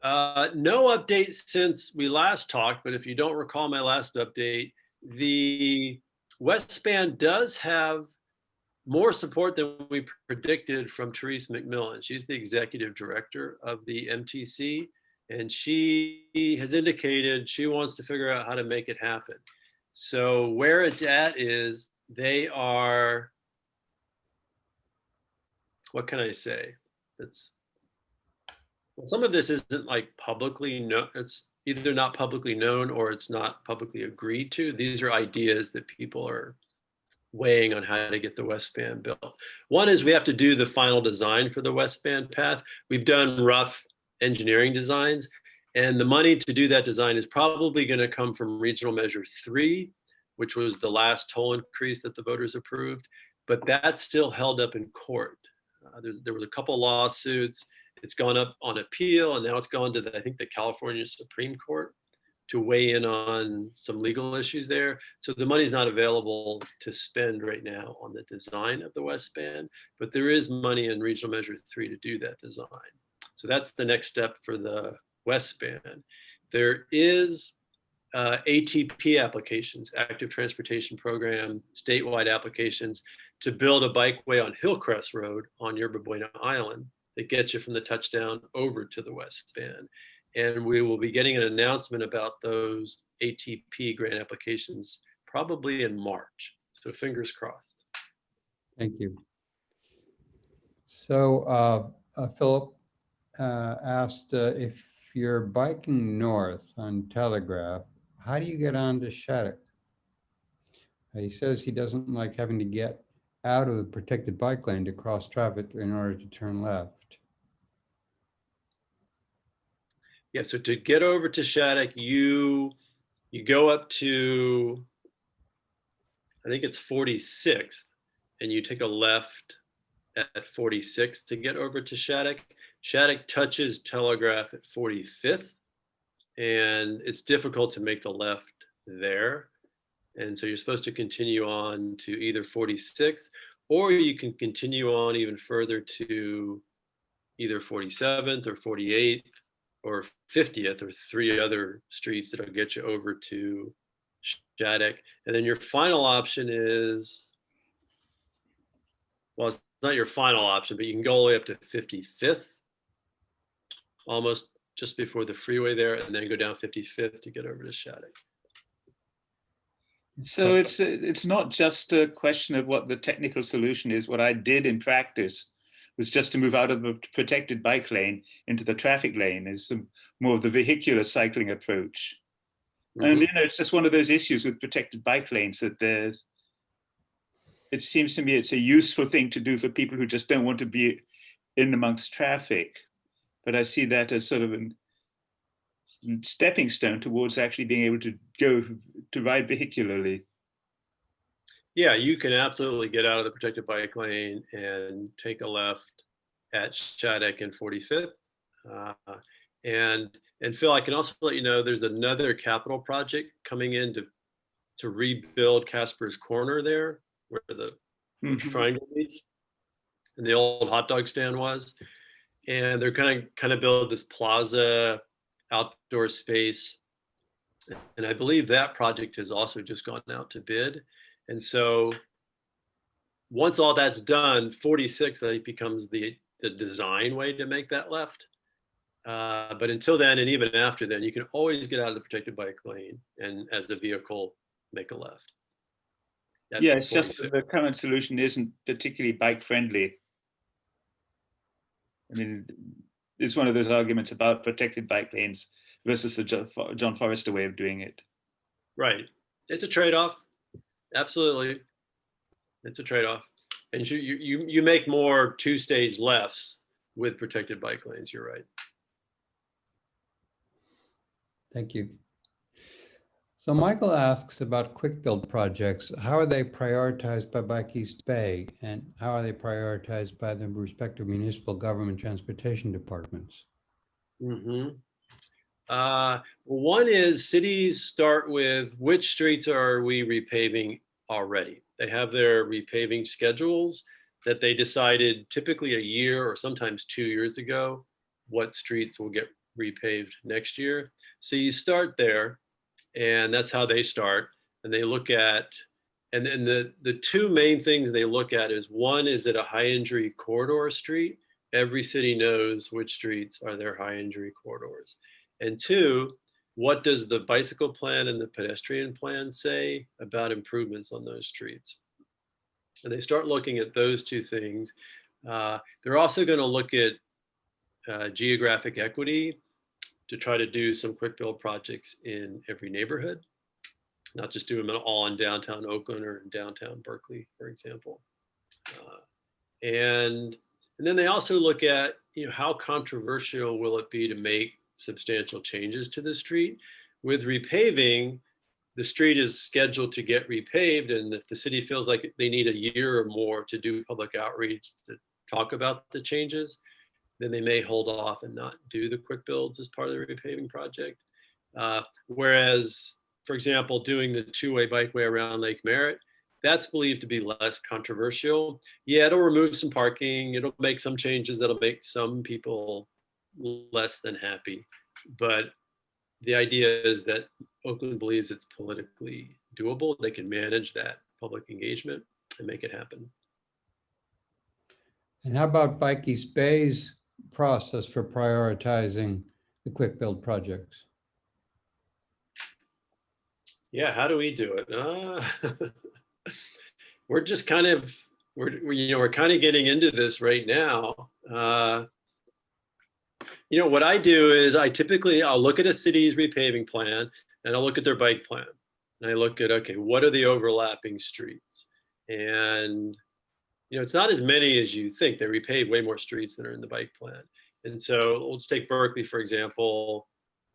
Speaker 3: No update since we last talked, but if you don't recall my last update, the west span does have more support than we predicted from Therese McMillan. She's the executive director of the MTC, and she has indicated she wants to figure out how to make it happen. So where it's at is they are, what can I say? Some of this isn't like publicly known. It's either not publicly known or it's not publicly agreed to. These are ideas that people are weighing on how to get the west span built. One is we have to do the final design for the west span path. We've done rough engineering designs, and the money to do that design is probably going to come from Regional Measure 3, which was the last toll increase that the voters approved, but that's still held up in court. There was a couple lawsuits. It's gone up on appeal, and now it's gone to I think the California Supreme Court to weigh in on some legal issues there. So the money's not available to spend right now on the design of the west span, but there is money in Regional Measure 3 to do that design. So that's the next step for the west span. There is ATP applications, Active Transportation Program, statewide applications to build a bikeway on Hillcrest Road on Yerba Buena Island that gets you from the touchdown over to the west span. And we will be getting an announcement about those ATP grant applications probably in March. So fingers crossed.
Speaker 1: Thank you. So Philip asked if you're biking north on Telegraph, how do you get on to Shattuck? He says he doesn't like having to get out of the protected bike lane to cross traffic in order to turn left.
Speaker 3: Yeah, so to get over to Shattuck, you go up to, I think it's 46th, and you take a left at 46th to get over to Shattuck. Shattuck touches Telegraph at 45th, and it's difficult to make the left there. And so you're supposed to continue on to either 46th, or you can continue on even further to either 47th or 48th or 50th, or 3 other streets that'll get you over to Shattuck. And then your final option is, well, it's not your final option, but you can go all the way up to 55th, almost just before the freeway there, and then go down 55th to get over to Shattuck.
Speaker 5: So it's not just a question of what the technical solution is. What I did in practice was just to move out of the protected bike lane into the traffic lane, is more of the vehicular cycling approach. And it's just one of those issues with protected bike lanes that it seems to me it's a useful thing to do for people who just don't want to be in amongst traffic. But I see that as sort of a stepping stone towards actually being able to go to ride vehicularly.
Speaker 3: Yeah, you can absolutely get out of the protected bike lane and take a left at Shattuck and 45th. And Phil, I can also let you know there's another capital project coming in to rebuild Casper's Corner there, where the triangle meets and the old hot dog stand was. And they're kind of build this plaza outdoor space. And I believe that project has also just gone out to bid. And so once all that's done, 46, I think, becomes the design way to make that left. But until then, and even after then, you can always get out of the protected bike lane and as a vehicle, make a left.
Speaker 5: Yeah, it's just that the current solution isn't particularly bike friendly. I mean, it's one of those arguments about protected bike lanes versus the John Forrester way of doing it.
Speaker 3: Right. It's a trade-off. Absolutely. It's a trade-off. And you make more two-stage lefts with protected bike lanes. You're right.
Speaker 1: Thank you. So Michael asks about quick build projects. How are they prioritized by Bike East Bay, and how are they prioritized by the respective municipal government transportation departments?
Speaker 3: One is cities start with which streets are we repaving already. They have their repaving schedules that they decided typically a year or sometimes 2 years ago, what streets will get repaved next year. So you start there, and that's how they start. And they look at, and the two main things they look at is, one, is it a high injury corridor street? Every city knows which streets are their high injury corridors. And two, what does the bicycle plan and the pedestrian plan say about improvements on those streets? And they start looking at those two things. They're also going to look at geographic equity to try to do some quick build projects in every neighborhood, not just do them all in downtown Oakland or in downtown Berkeley, for example. And then they also look at, how controversial will it be to make substantial changes to the street? With repaving, the street is scheduled to get repaved, and if the city feels like they need a year or more to do public outreach to talk about the changes, then they may hold off and not do the quick builds as part of the repaving project. Whereas, for example, doing the two-way bikeway around Lake Merritt, that's believed to be less controversial. Yeah, it'll remove some parking. It'll make some changes that'll make some people less than happy. But the idea is that Oakland believes it's politically doable. They can manage that public engagement and make it happen.
Speaker 1: And how about Bike East Bay's process for prioritizing the quick build projects?
Speaker 3: Yeah, how do we do it? We're just kind of, we're kind of getting into this right now. What I do is I'll look at a city's repaving plan, and I'll look at their bike plan. And I look at, okay, what are the overlapping streets? And, it's not as many as you think. They repave way more streets than are in the bike plan. And so let's take Berkeley, for example.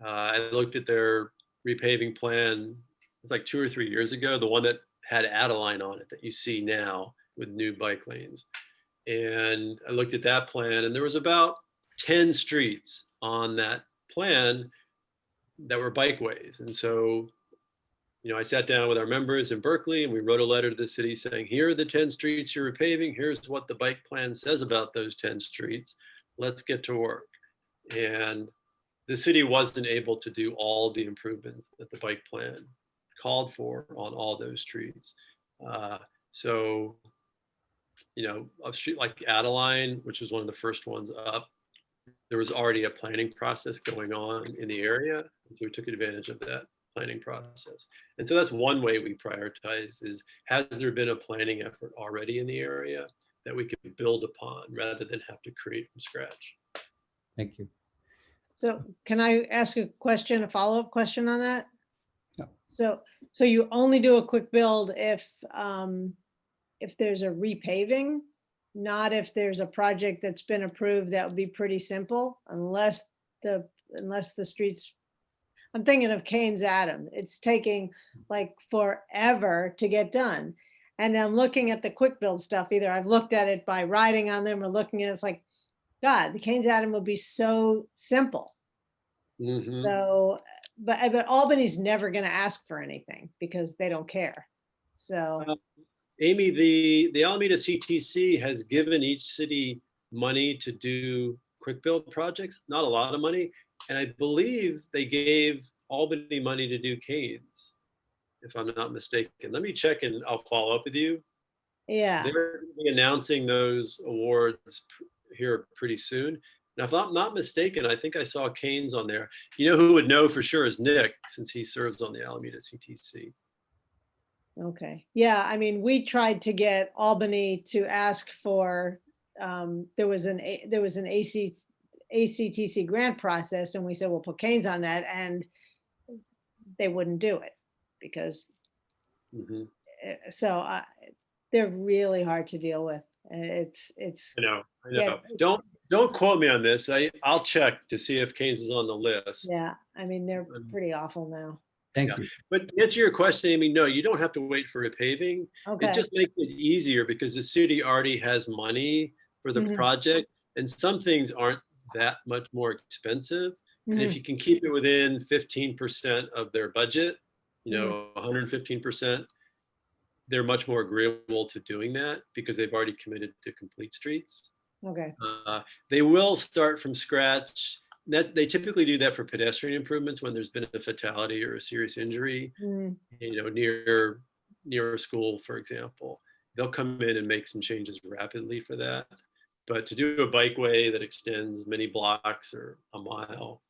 Speaker 3: I looked at their repaving plan, it's like 2 or 3 years ago, the one that had Adeline on it that you see now with new bike lanes. And I looked at that plan, and there was about 10 streets on that plan that were bikeways. And so, I sat down with our members in Berkeley, and we wrote a letter to the city saying, here are the 10 streets you're repaving. Here's what the bike plan says about those 10 streets. Let's get to work. And the city wasn't able to do all the improvements that the bike plan called for on all those streets. So, a street like Adeline, which was one of the first ones up, there was already a planning process going on in the area. So we took advantage of that planning process. And so that's one way we prioritize is, has there been a planning effort already in the area that we can build upon rather than have to create from scratch?
Speaker 1: Thank you.
Speaker 6: So can I ask a question, a follow-up question on that?
Speaker 1: Yeah.
Speaker 6: So you only do a quick build if there's a repaving, not if there's a project that's been approved that would be pretty simple, unless the streets. I'm thinking of Kane's Adam. It's taking like forever to get done. And I'm looking at the quick build stuff. Either I've looked at it by riding on them or looking at it, it's like, God, the Kane's Adam will be so simple.
Speaker 3: Mhm.
Speaker 6: So, but Albany's never going to ask for anything because they don't care. So,
Speaker 3: Amy, the Alameda CTC has given each city money to do quick build projects, not a lot of money. And I believe they gave Albany money to do Canes, if I'm not mistaken. Let me check and I'll follow up with you.
Speaker 6: yeah.
Speaker 3: They're gonna be announcing those awards here pretty soon. Now, if I'm not mistaken, I think I saw Canes on there. You know who would know for sure is Nick, since he serves on the Alameda CTC.
Speaker 6: Okay. Yeah. I mean, we tried to get Albany to ask for, there was an ACTC grant process, and we said, well, put Canes on that, and they wouldn't do it because,
Speaker 3: Mhm.
Speaker 6: so they're really hard to deal with. It's,
Speaker 3: I know.
Speaker 6: yeah,
Speaker 3: Don't quote me on this. I'll check to see if Canes is on the list.
Speaker 6: yeah. I mean, they're pretty awful now.
Speaker 1: Thank
Speaker 3: Yeah.
Speaker 1: you.
Speaker 3: But to answer your question, Amy, no, you don't have to wait for repaving.
Speaker 6: Okay.
Speaker 3: It just makes it easier because the city already has money for the
Speaker 6: Mhm.
Speaker 3: project, and some things aren't that much more expensive. And if
Speaker 6: Mhm.
Speaker 3: you can keep it within 15% of their budget, you
Speaker 6: Mm-hmm.
Speaker 3: know, 115%, they're much more agreeable to doing that because they've already committed to complete streets.
Speaker 6: Okay.
Speaker 3: They will start from scratch. That they typically do that for pedestrian improvements when there's been a fatality or a serious injury,
Speaker 6: Mhm.
Speaker 3: you know, near a school, for example. They'll come in and make some changes rapidly for that. But to do a bikeway that extends many blocks or a mile,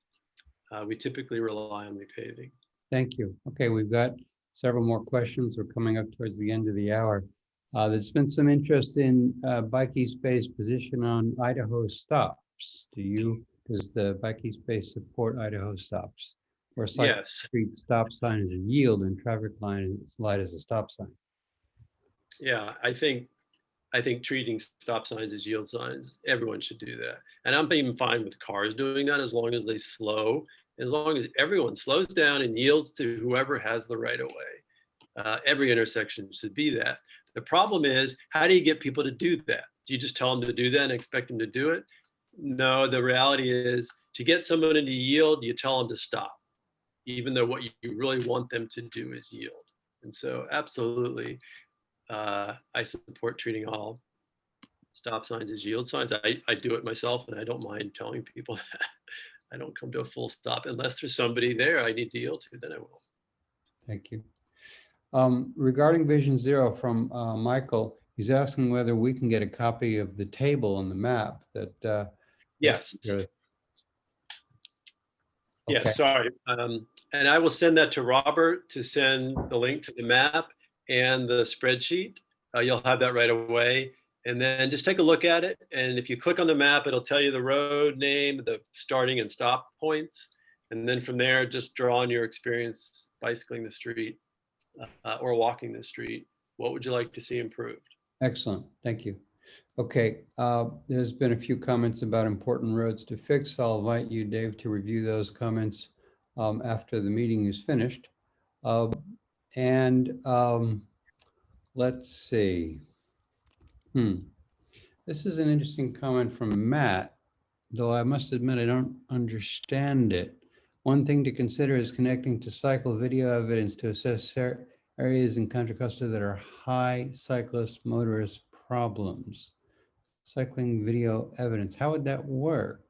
Speaker 3: we typically rely on repaving.
Speaker 1: Thank you. Okay, we've got several more questions. We're coming up towards the end of the hour. There's been some interest in Bike East Bay's position on Idaho stops. Does the Bike East Bay support Idaho stops? Or
Speaker 3: Yes.
Speaker 1: street stop sign is a yield and traffic light is a stop sign?
Speaker 3: Yeah, I think treating stop signs as yield signs, everyone should do that. And I'm even fine with cars doing that as long as they slow, as long as everyone slows down and yields to whoever has the right of way. Every intersection should be that. The problem is, how do you get people to do that? Do you just tell them to do that and expect them to do it? No, the reality is to get someone to yield, you tell them to stop, even though what you really want them to do is yield. And so absolutely, I support treating all stop signs as yield signs. I do it myself and I don't mind telling people that. I don't come to a full stop unless there's somebody there I need to yield to, then I will.
Speaker 1: Thank you. Regarding Vision Zero from Michael, he's asking whether we can get a copy of the table on the map that.
Speaker 3: Yes.
Speaker 1: Okay.
Speaker 3: Yes, sorry. And I will send that to Robert to send the link to the map and the spreadsheet. You'll have that right away. And then just take a look at it. And if you click on the map, it'll tell you the road name, the starting and stop points. And then from there, just draw on your experience bicycling the street or walking the street. What would you like to see improved?
Speaker 1: Excellent, thank you. Okay, there's been a few comments about important roads to fix. I'll invite you, Dave, to review those comments after the meeting is finished. Let's see. This is an interesting comment from Matt, though I must admit I don't understand it. One thing to consider is connecting to cycle video evidence to assess areas in Contra Costa that are high cyclist motorist problems. Cycling video evidence, how would that work?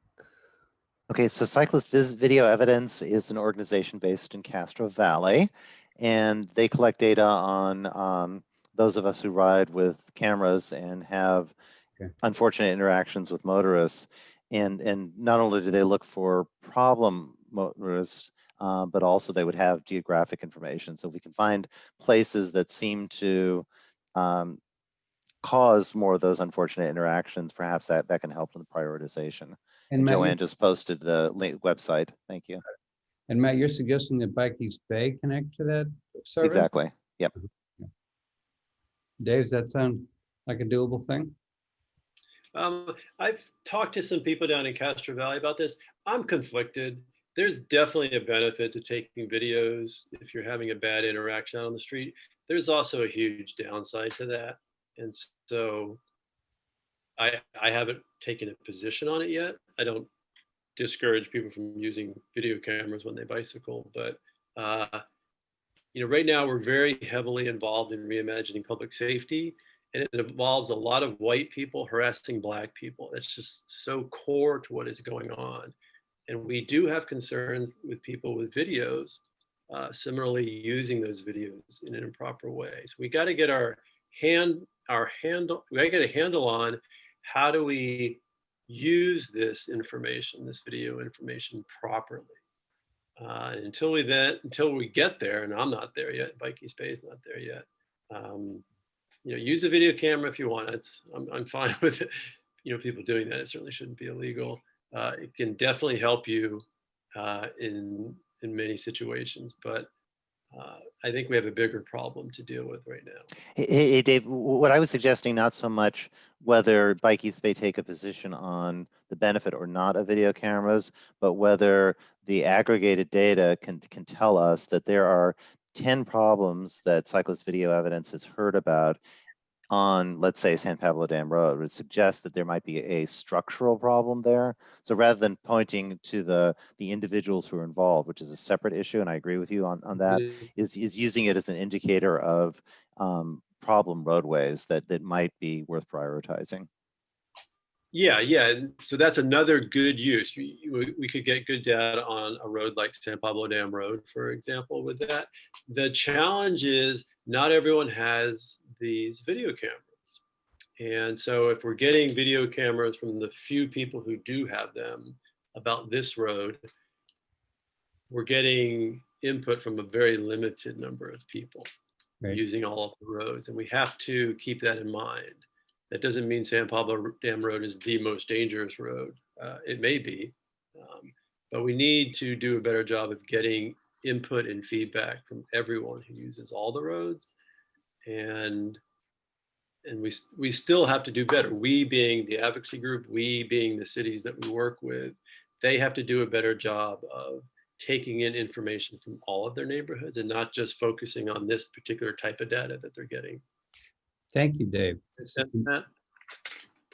Speaker 7: Okay, so Cyclist Video Evidence is an organization based in Castro Valley, and they collect data on those of us who ride with cameras and have unfortunate interactions with motorists. And not only do they look for problem motorists, but also they would have geographic information. So if we can find places that seem to cause more of those unfortunate interactions, perhaps that can help in the prioritization. And
Speaker 1: Matt,
Speaker 7: Joanne just posted the website. Thank you.
Speaker 1: and Matt, you're suggesting that Bike East Bay connect to that service?
Speaker 7: Exactly. Yep.
Speaker 1: Dave, does that sound like a doable thing?
Speaker 3: I've talked to some people down in Castro Valley about this. I'm conflicted. There's definitely a benefit to taking videos if you're having a bad interaction on the street. There's also a huge downside to that. And so I haven't taken a position on it yet. I don't discourage people from using video cameras when they bicycle, but right now we're very heavily involved in reimagining public safety, and it involves a lot of white people harassing Black people. That's just so core to what is going on. And we do have concerns with people with videos, similarly using those videos in an improper way. So we got to get we got to get a handle on how do we use this information, this video information properly. Until we get there, and I'm not there yet, Bike East Bay is not there yet. Use a video camera if you want. I'm fine with it. People doing that. It certainly shouldn't be illegal. It can definitely help you in many situations, but I think we have a bigger problem to deal with right now.
Speaker 7: Hey, Dave, what I was suggesting, not so much whether Bike East Bay take a position on the benefit or not of video cameras, but whether the aggregated data can tell us that there are 10 problems that Cyclist Video Evidence has heard about on, let's say, San Pablo Dam Road, would suggest that there might be a structural problem there. So rather than pointing to the individuals who are involved, which is a separate issue, and I agree with you on that, is using it as an indicator of problem roadways that might be worth prioritizing.
Speaker 3: Yeah. So that's another good use. We could get good data on a road like San Pablo Dam Road, for example, with that. The challenge is not everyone has these video cameras. And so if we're getting video cameras from the few people who do have them about this road, we're getting input from a very limited number of people using all of the roads. And we have to keep that in mind. That doesn't mean San Pablo Dam Road is the most dangerous road. It may be, but we need to do a better job of getting input and feedback from everyone who uses all the roads. And we still have to do better. We being the advocacy group, we being the cities that we work with, they have to do a better job of taking in information from all of their neighborhoods and not just focusing on this particular type of data that they're getting.
Speaker 1: Thank you, Dave.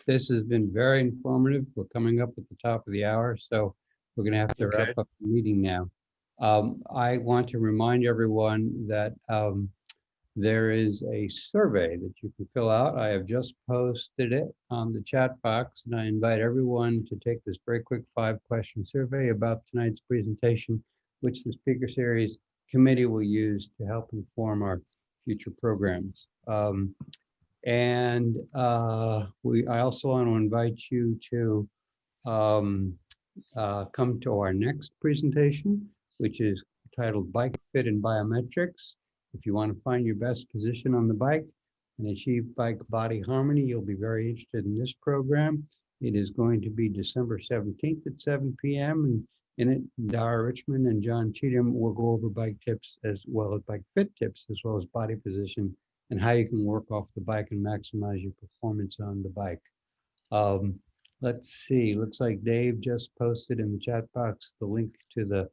Speaker 1: This has been very informative. We're coming up at the top of the hour, so we're going to have to wrap up the meeting now. I want to remind everyone that there is a survey that you can fill out. I have just posted it on the chat box, and I invite everyone to take this very quick 5-question survey about tonight's presentation, which the Speaker Series Committee will use to help inform our future programs. I also want to invite you to come to our next presentation, which is titled Bike Fit and Biometrics. If you want to find your best position on the bike and achieve bike body harmony, you'll be very interested in this program. It is going to be December 17th at 7 p.m. And in it, Dara Richmond and John Cheatham will go over bike tips as well as bike fit tips, as well as body position and how you can work off the bike and maximize your performance on the bike. Let's see, looks like Dave just posted in the chat box the link to the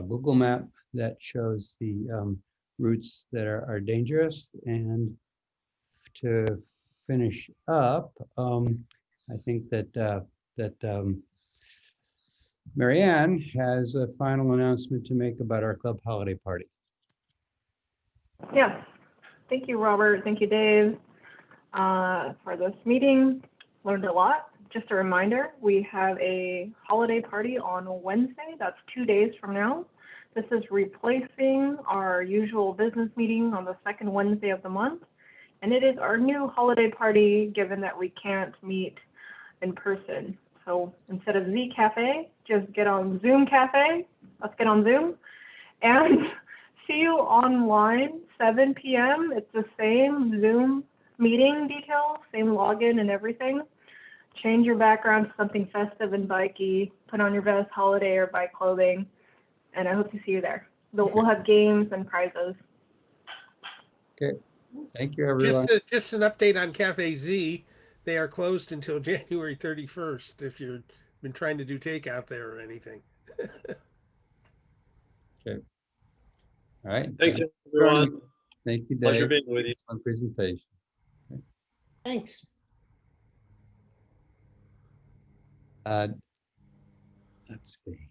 Speaker 1: Google map that shows the routes that are dangerous. And to finish up, I think that Marianne has a final announcement to make about our club holiday party.
Speaker 8: Yes. Thank you, Robert. Thank you, Dave, for this meeting. Learned a lot. Just a reminder, we have a holiday party on Wednesday. That's 2 days from now. This is replacing our usual business meeting on the second Wednesday of the month. And it is our new holiday party, given that we can't meet in person. So instead of Z Cafe, just get on Zoom Cafe Let's get on Zoom and see you online 7 p.m. It's the same Zoom meeting details, same login and everything. Change your background to something festive and bikey. Put on your best holiday or bike clothing, and I hope to see you there. We'll have games and prizes.
Speaker 1: Okay. Thank you, everyone.
Speaker 2: Just an update on Cafe Z. They are closed until January 31st if you've been trying to do takeout there or anything.
Speaker 1: Okay. All right.
Speaker 3: Thanks,
Speaker 1: for
Speaker 3: everyone.
Speaker 1: joining. Thank you, Dave.
Speaker 3: Pleasure being with you.
Speaker 1: Excellent presentation.
Speaker 4: Thanks.
Speaker 1: Let's see.